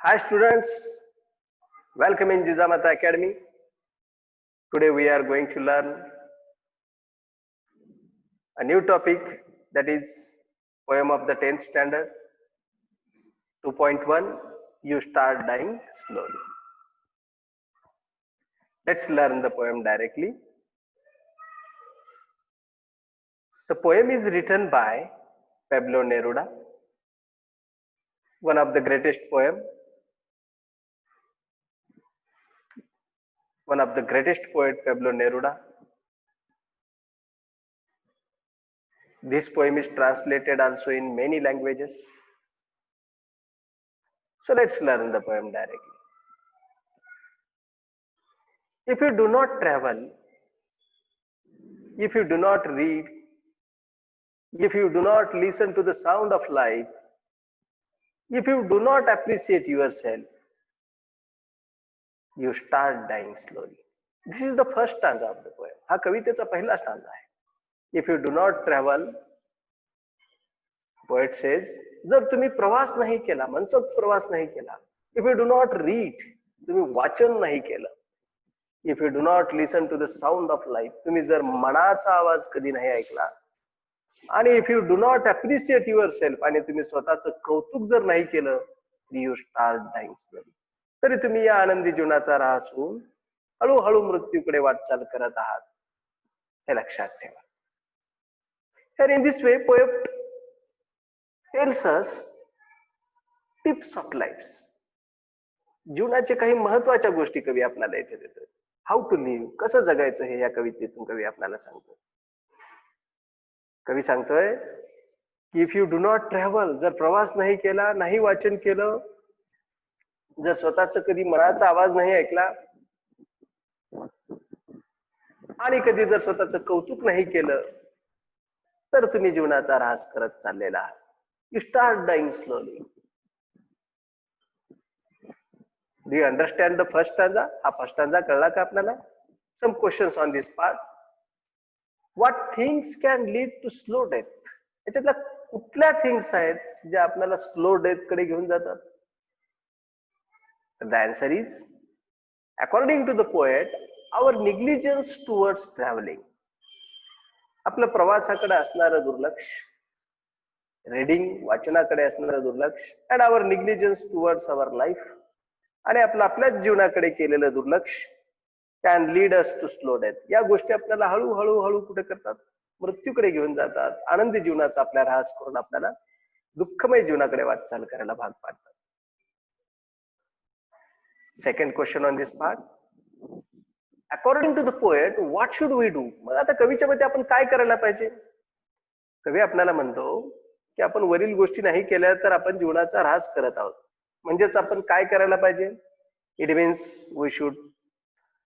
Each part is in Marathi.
Hi students, welcome in Jizamata Academy. Today we are going to learn a new topic, that is poem of the 10th standard 2.1, You Start Dying Slowly. Let's learn the poem directly. The poem is written by Pablo Neruda, one of the greatest poet Pablo Neruda. This poem is translated also in many languages. So let's learn the poem directly. If you do not travel, if you do not read, if you do not listen to the sound of life, if you do not appreciate yourself, you start dying slowly. This is the first stanza of the poem. हा कवितेचा पहिला स्टांजा आहे. If you do not travel, poet says, जर तुम्ही प्रवास नाही केला, मनसोक्त प्रवास नाही केला, if you do not read, तुम्ही वाचन नाही केलं, if you do not listen to the sound of life, तुम्ही जर मनाचा आवाज कधी नाही ऐकला, आणि if you do not appreciate yourself, आणि तुम्ही स्वतःचं कौतुक जर नाही केलं, you start dying slowly. तरी तुम्ही या आनंदी जीवनाचा ऱ्हास होऊन हळूहळू मृत्यूकडे वाटचाल करत आहात, हे लक्षात ठेवा. And in this way, poet tells us tips of lives. जीवनाचे काही महत्वाच्या गोष्टी कवी आपल्याला इथे देतोय. हाऊ टू लिव्ह, कसं जगायचं हे या कवितेतून कवी आपल्याला सांगतोय. कवी सांगतोय की if you do not travel, जर प्रवास नाही केला, नाही वाचन केलं, जर स्वतःच कधी मनाचा आवाज नाही ऐकला, आणि कधी जर स्वतःच कौतुक नाही केलं, तर तुम्ही जीवनाचा ऱ्हास करत चाललेला आहात. You start dying slowly. Do you understand the first stanza? हा फर्स्ट स्टांजा कळला का आपल्याला? Some questions on this part. What things can lead to slow death? याच्यातल्या कुठल्या थिंग्स आहेत ज्या आपल्याला स्लो डेथ कडे घेऊन जातात? The answer is, according to the poet, our negligence towards travelling. आपलं प्रवासाकडे असणारं दुर्लक्ष, रीडिंग वाचनाकडे असणारं दुर्लक्ष, and our negligence towards our life, आणि आपलं आपल्याच जीवनाकडे केलेलं दुर्लक्ष can lead us to slow death. या गोष्टी आपल्याला हळूहळू कुठे करतात? मृत्यूकडे घेऊन जातात. आनंदी जीवनाचा आपला ऱ्हास करून आपल्याला दुःखमय जीवनाकडे वाटचाल करायला भाग पाडतात. Second question on this part, according to the poet, what should we do? मग आता कवीच्या मध्ये आपण काय करायला पाहिजे? कवी आपल्याला म्हणतो की आपण वरील गोष्टी नाही केल्या तर आपण जीवनाचा ऱ्हास करत आहोत. म्हणजेच आपण काय करायला पाहिजे? It means we should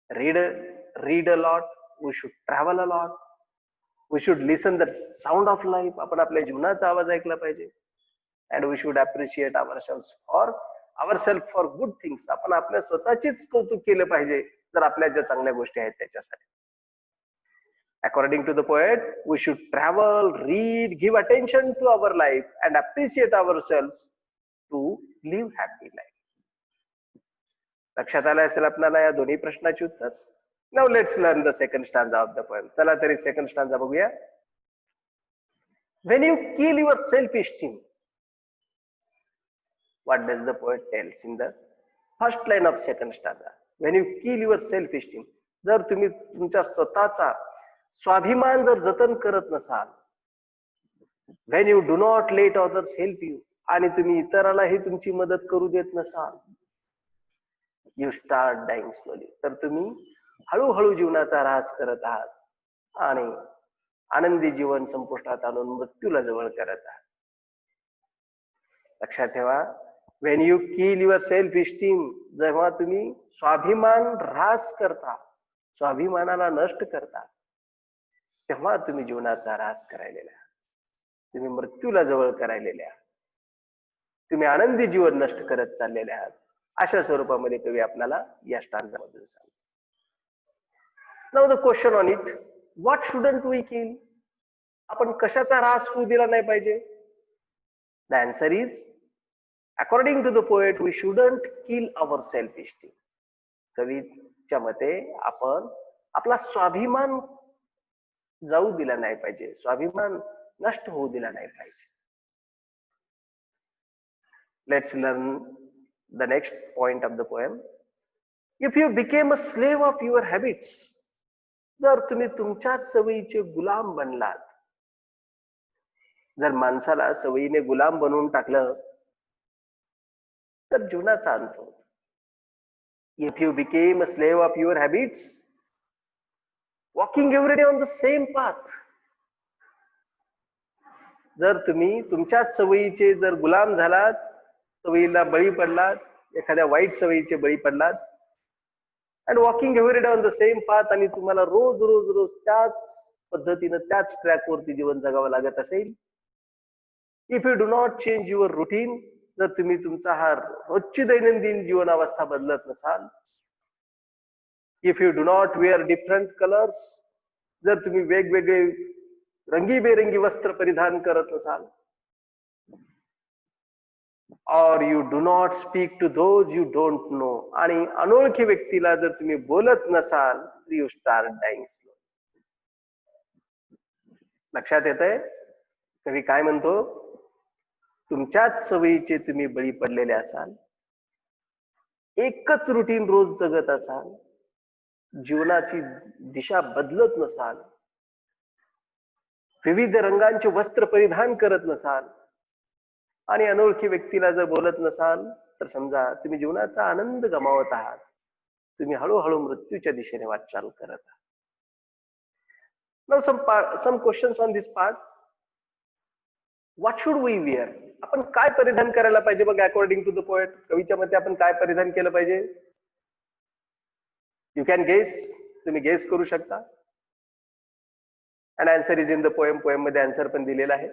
read a lot, we should travel a lot, we should listen the sound of life. आपण आपल्या जीवनाचा आवाज ऐकला पाहिजे. And we should appreciate ourself for good things. आपण आपल्या स्वतःचीच कौतुक केलं पाहिजे जर आपल्या ज्या चांगल्या गोष्टी आहेत त्याच्यासाठी. According to the poet, we should travel, read, give attention to our life, and appreciate ourselves to live happy life. लक्षात आलं असेल आपल्याला या दोन्ही प्रश्नाची उत्तर. Now let's learn the second stanza of the poem. चला तरी सेकंड स्टांजा बघूया. When you kill your self-esteem, what does the poet tells in the first line of second stanza? When you kill your self-esteem, जर तुम्ही तुमच्या स्वतःचा स्वाभिमान जर जतन करत नसाल, when you do not let others help you, आणि तुम्ही इतरालाही तुमची मदत करू देत नसाल, you start dying slowly. तर तुम्ही हळूहळू जीवनाचा ऱ्हास करत आहात आणि आनंदी जीवन संपुष्टात आणून मृत्यूला जवळ करत आहात. लक्षात ठेवा, when you kill your self esteem, जेव्हा तुम्ही स्वाभिमान ऱ्हास करता, स्वाभिमानाला नष्ट करता, तेव्हा तुम्ही जीवनाचा ऱ्हास करायलेला आहात. तुम्ही मृत्यूला जवळ करायलेले आहात. तुम्ही आनंदी जीवन नष्ट करत चाललेले आहात. अशा स्वरूपामध्ये कवी आपल्याला या स्टांजामधून सांगतो. Now the question on it, what shouldn't we kill? आपण कशाचा ऱ्हास होऊ दिला नाही पाहिजे? The answer is, according to the poet we shouldn't kill our self esteem. कवीच्या मते आपण आपला स्वाभिमान जाऊ दिला नाही पाहिजे, स्वाभिमान नष्ट होऊ दिला नाही पाहिजे. Let's learn the next point of the poem. If you became a slave of your habits, जर तुम्ही तुमच्याच सवयीचे गुलाम बनलात, जर माणसाला सवयीने गुलाम बनवून टाकलं तर जीवनाचा अंत होतो. If you became a slave of your habits, walking every day on the same path, जर तुम्ही तुमच्याच सवयीचे जर गुलाम झालात, सवयीला बळी पडलात, एखाद्या वाईट सवयीचे बळी पडलात, and walking every day on the same path, आणि तुम्हाला रोज रोज रोज त्याच पद्धतीनं त्याच ट्रॅकवरती जीवन जगावं लागत असेल, if you do not change your routine, जर तुम्ही तुमचा हा रोजची दैनंदिन जीवनावस्था बदलत नसाल, if you do not wear different colours, जर तुम्ही वेगवेगळे रंगीबेरंगी वस्त्र परिधान करत नसाल, और you do not speak to those you don't know, आणि अनोळखी व्यक्तीला जर तुम्ही बोलत नसाल, यू स्टार्ट डाईंग स्लो. लक्षात येतंय कवी काय म्हणतो? तुमच्याच सवयीचे तुम्ही बळी पडलेले असाल, एकच रुटीन रोज जगत असाल, जीवनाची दिशा बदलत नसाल, विविध रंगांचे वस्त्र परिधान करत नसाल, आणि अनोळखी व्यक्तीला जर बोलत नसाल, तर समजा तुम्ही जीवनाचा आनंद गमावत आहात, तुम्ही हळूहळू मृत्यूच्या दिशेने वाटचाल करत आहात. Now some questions on this part. What should we wear? आपण काय परिधान करायला पाहिजे बघ अकॉर्डिंग टू द पोएट? कवीच्या मते आपण काय परिधान केलं पाहिजे? यू कॅन गेस, तुम्ही गेस करू शकता. And answer is in the poem. Poem मध्ये आन्सर पण दिलेला आहे.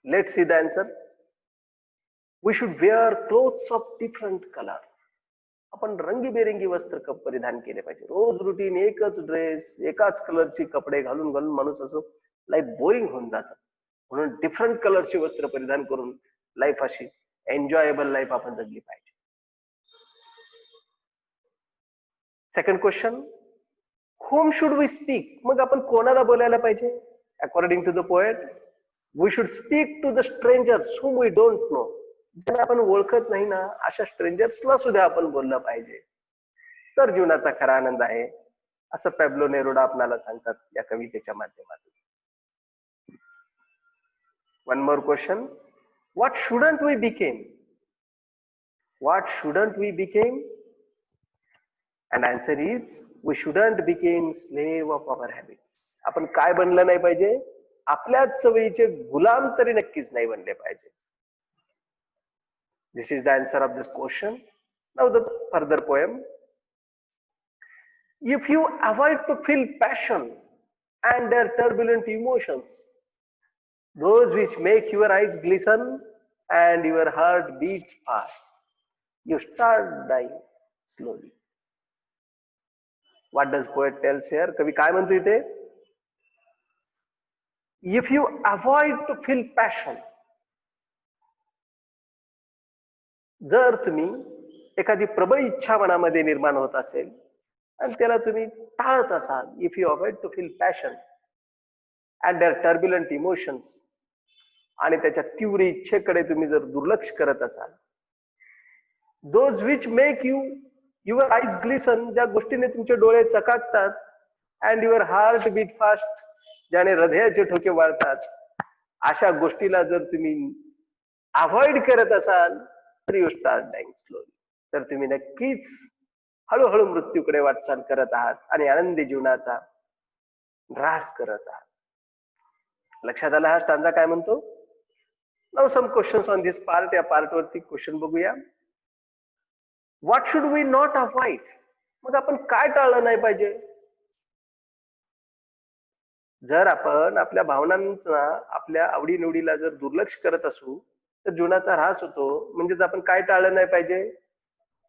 Let's see the answer. We should wear clothes of different colour. आपण रंगीबेरंगी वस्त्र परिधान केले पाहिजे. रोज रुटीन एकच ड्रेस, एकाच कलरची कपडे घालून घालून माणूस असं लाईफ बोरिंग होऊन जातं. म्हणून डिफरंट कलरची वस्त्र परिधान करून लाईफ अशी एन्जॉयबल लाईफ आपण जगली पाहिजे. Second question, whom should we speak? मग आपण कोणाला बोलायला पाहिजे? According to the poet we should speak to the strangers whom we don't know. ज्यांना आपण ओळखत नाही ना, अशा स्ट्रेंजर्सला सुद्धा आपण बोललं पाहिजे, तर जीवनाचा खरा आनंद आहे, असं पॅब्लो नेरुडा आपल्याला सांगतात या कवितेच्या माध्यमातून. One more question, what shouldn't we became? What shouldn't we became? And answer is we shouldn't became slave of our habits. आपण काय बनलं नाही पाहिजे? आपल्याच सवयीचे गुलाम तरी नक्कीच नाही बनले पाहिजे. This is the answer of this question. Now the further poem. If you avoid to feel passion and their turbulent emotions, those which make your eyes glisten and your heart beat fast, you start dying slowly. What does poet tells here? कवी काय म्हणतो इथे? If you avoid to feel passion, जर तुम्ही एखादी प्रबळ इच्छा मनामध्ये निर्माण होत असेल आणि त्याला तुम्ही टाळत असाल, if you avoid to feel passion and their turbulent emotions, आणि त्याच्या तीव्र इच्छेकडे तुम्ही जर दुर्लक्ष करत असाल, those which make your eyes glisten, ज्या गोष्टीने तुमचे डोळे चकाकतात, and your heart beat fast, ज्याने हृदयाचे ठोके वाढतात, अशा गोष्टीला जर तुम्ही अवॉइड करत असाल, तर यू स्टार्ट डाईंग स्लोली, तर तुम्ही नक्कीच हळूहळू मृत्यूकडे वाटचाल करत आहात आणि आनंदी जीवनाचा ऱ्हास करत आहात. लक्षात आला हा स्टांजा काय म्हणतो? Now some questions on this part. या पार्ट वरती क्वेश्चन बघूया. What should we not avoid? मग आपण काय टाळलं नाही पाहिजे? जर आपण आपल्या भावनांना, आपल्या आवडीनिवडीला जर दुर्लक्ष करत असू, तर जीवनाचा ऱ्हास होतो. म्हणजेच आपण काय टाळलं नाही पाहिजे?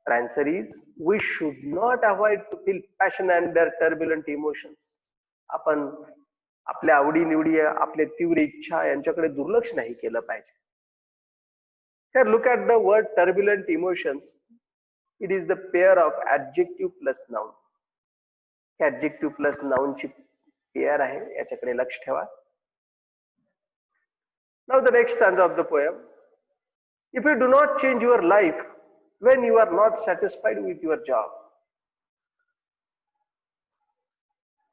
Answer is we should not avoid to feel passion and their turbulent emotions. आपण आपल्या आवडीनिवडी, आपल्या तीव्र इच्छा यांच्याकडे दुर्लक्ष नाही केलं पाहिजे. Here, look at the word turbulent emotions. It is the pair of adjective plus noun. Adjective plus noun ची pair आहे, याच्याकडे लक्ष ठेवा. Now the next stanza of the poem. If you do not change your life when you are not satisfied with your job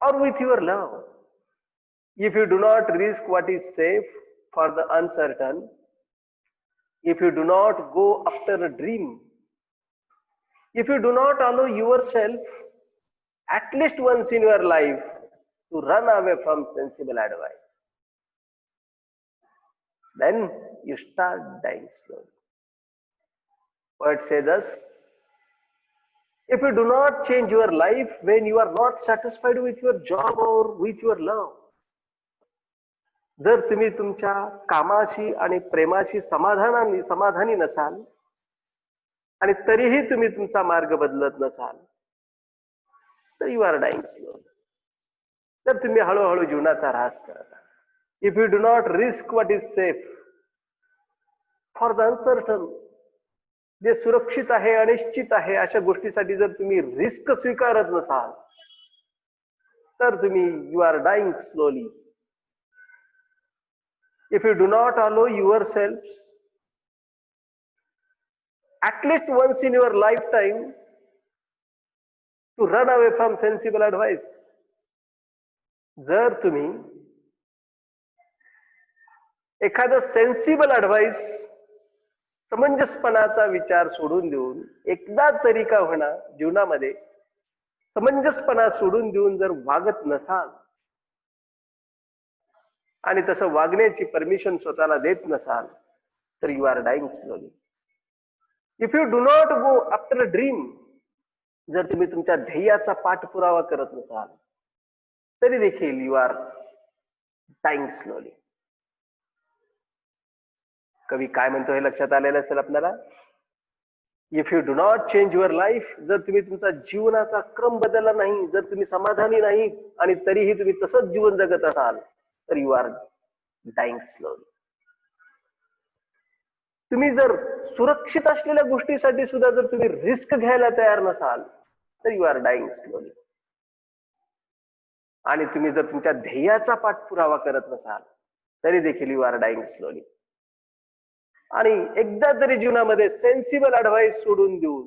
or with your love, if you do not risk what is safe for the uncertain, if you do not go after a dream, if you do not allow yourself at least once in your life to run away from sensible advice, then you start dying slowly. Poet says thus, if you do not change your life when you are not satisfied with your job or with your love, जर तुम्ही तुमच्या कामाशी आणि प्रेमाशी समाधानी नसाल आणि तरीही तुम्ही तुमचा मार्ग बदलत नसाल, तर यू आर डाईंग स्लो. तर तुम्ही हळूहळू जीवनाचा ऱ्हास करता. If you do not risk what is safe for the uncertain, जे सुरक्षित आहे, अनिश्चित आहे, अशा गोष्टीसाठी जर तुम्ही रिस्क स्वीकारत नसाल, तर तुम्ही you are dying slowly. If you do not allow yourselves at least once in your lifetime to run away from sensible advice, जर तुम्ही एखादा सेन्सिबल ऍडवाइस, समंजसपणाचा विचार सोडून देऊन, एकदा तरी का होणार जीवनामध्ये समंजसपणा सोडून देऊन जर वागत नसाल आणि तसं वागण्याची परमिशन स्वतःला देत नसाल, तर you are dying slowly. If you do not go after a dream, जर तुम्ही तुमच्या ध्येयाचा पाठपुरावा करत नसाल, तरी देखील यू आर डाईंग स्लोली. कवी काय म्हणतो हे लक्षात आलेलं असेल आपल्याला. If you do not change your life, जर तुम्ही तुमचा जीवनाचा क्रम बदलला नाही, जर तुम्ही समाधानी नाही आणि तरीही तुम्ही तसंच जीवन जगत असाल, तर यू आर डाईंग स्लोली. तुम्ही जर सुरक्षित असलेल्या गोष्टीसाठी सुद्धा जर तुम्ही रिस्क घ्यायला तयार नसाल, तर यू आर डाईंग स्लोली. आणि तुम्ही जर तुमच्या ध्येयाचा पाठपुरावा करत नसाल, तरी देखील यू आर डाईंग स्लोली. आणि एकदा तरी जीवनामध्ये सेन्सिबल ऍडवाइस सोडून देऊन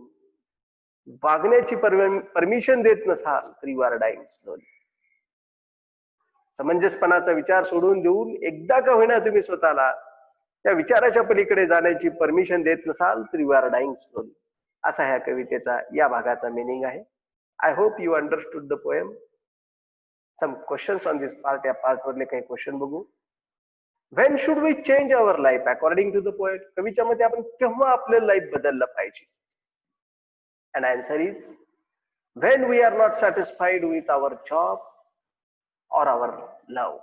वागण्याची परमिशन देत नसाल, तर यू आर डाईंग स्लोली. समंजसपणाचा विचार सोडून देऊन एकदा का होईना तुम्ही स्वतःला त्या विचाराच्या पलीकडे जाण्याची परमिशन देत नसाल, तर यू आर डाईंग स्लोली. असा ह्या कवितेचा या भागाचा मिनिंग आहे. I hope you understood the poem. Some questions on this part. या पार्ट वरले काही क्वेश्चन बघू. When should we change our life according to the poet. कवीच्या मते आपण केव्हा आपलं लाईफ बदललं पाहिजे? And answer is when we are not satisfied with our job or our love.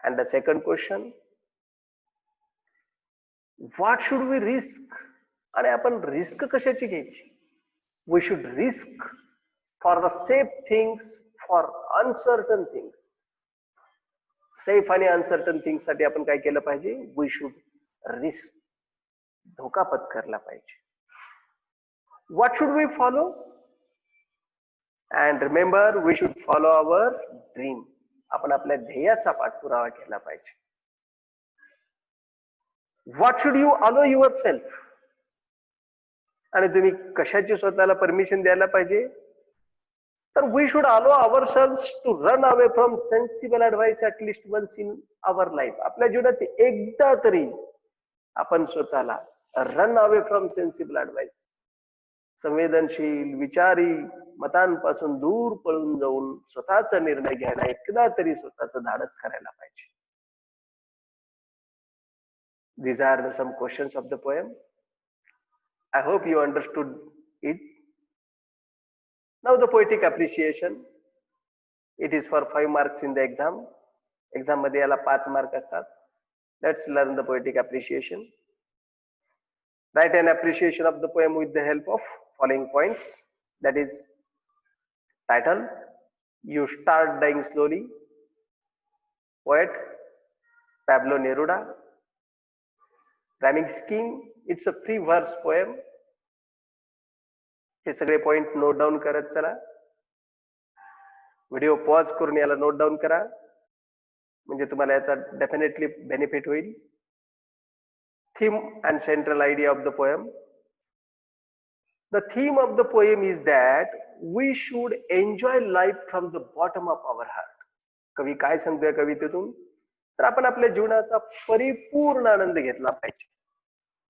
And the second question, what should we risk? आणि आपण रिस्क कशाची घ्यायची? We should risk for the safe things, for uncertain things. Safe आणि अनसर्टन थिंग्स साठी आपण काय केलं पाहिजे? We should risk. धोका पत्करला पाहिजे. What should we follow? And remember, we should follow our dream. आपण आपल्या ध्येयाचा पाठपुरावा केला पाहिजे. What should you allow yourself? आणि तुम्ही कशाची स्वतःला परमिशन द्यायला पाहिजे? तर we should allow ourselves to run away from sensible advice at least once in our life. आपल्या जीवनात एकदा तरी आपण स्वतःला run away from sensible advice, संवेदनशील विचारी मतांपासून दूर पळून जाऊन स्वतःचा निर्णय घ्यायला एकदा तरी स्वतःचं धाडस करायला पाहिजे. These are some questions of the poem. I hope you understood it. Now the poetic appreciation. It is for 5 marks in the exam. Exam मध्ये याला 5 मार्क असतात. Let's learn the poetic appreciation. Write an appreciation of the poem with the help of following points. That is title, You Start Dying Slowly. Poet, Pablo Neruda. Rhyming scheme, it's a free वर्स पोएम. हे सगळे पॉइंट नोट डाऊन करत चला. व्हिडिओ पॉज करून याला नोट डाऊन करा, म्हणजे तुम्हाला याचा डेफिनेटली बेनिफिट होईल. Theme and central idea of the poem. The theme of the poem is that we should enjoy life from the bottom of our heart. कवी काय सांगतोय कवितेतून? तर आपण आपल्या जीवनाचा परिपूर्ण आनंद घेतला पाहिजे.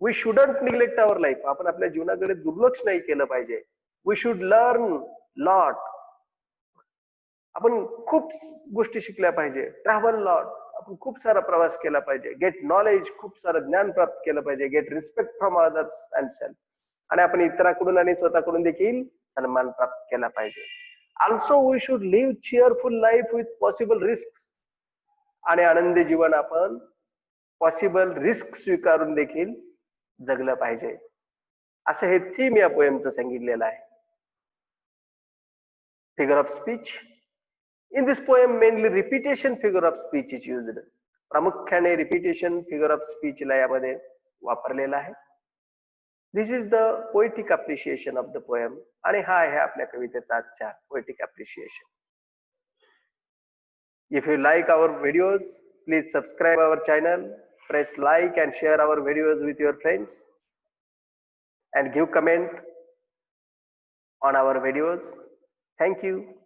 We shouldn't neglect our life. आपण आपल्या जीवनाकडे दुर्लक्ष नाही केलं पाहिजे. We should learn lot. आपण खूप गोष्टी शिकल्या पाहिजे. Travel lot. आपण खूप सारा प्रवास केला पाहिजे. गेट नॉलेज, खूप सारं ज्ञान प्राप्त केलं पाहिजे. Get respect from others and self. आणि आपण इतरांकडून आणि स्वतःकडून देखील सन्मान प्राप्त केला पाहिजे. Also we should live cheerful life with possible risk. आणि आनंदी जीवन आपण पॉसिबल रिस्क स्वीकारून देखील जगलं पाहिजे. असं हे थीम या पोएमचं सांगितलेलं आहे. Figure of speech. In this poem mainly repetition figure of speech is used. प्रामुख्याने रिपीटेशन फिगर ऑफ स्पीचला यामध्ये वापरलेला आहे. This is the poetic appreciation of the poem. आणि हा आहे आपल्या कवितेचा आजचा poetic appreciation. If you like our videos, please subscribe our channel, press like and share our videos with your friends, and give comment on our videos. Thank you.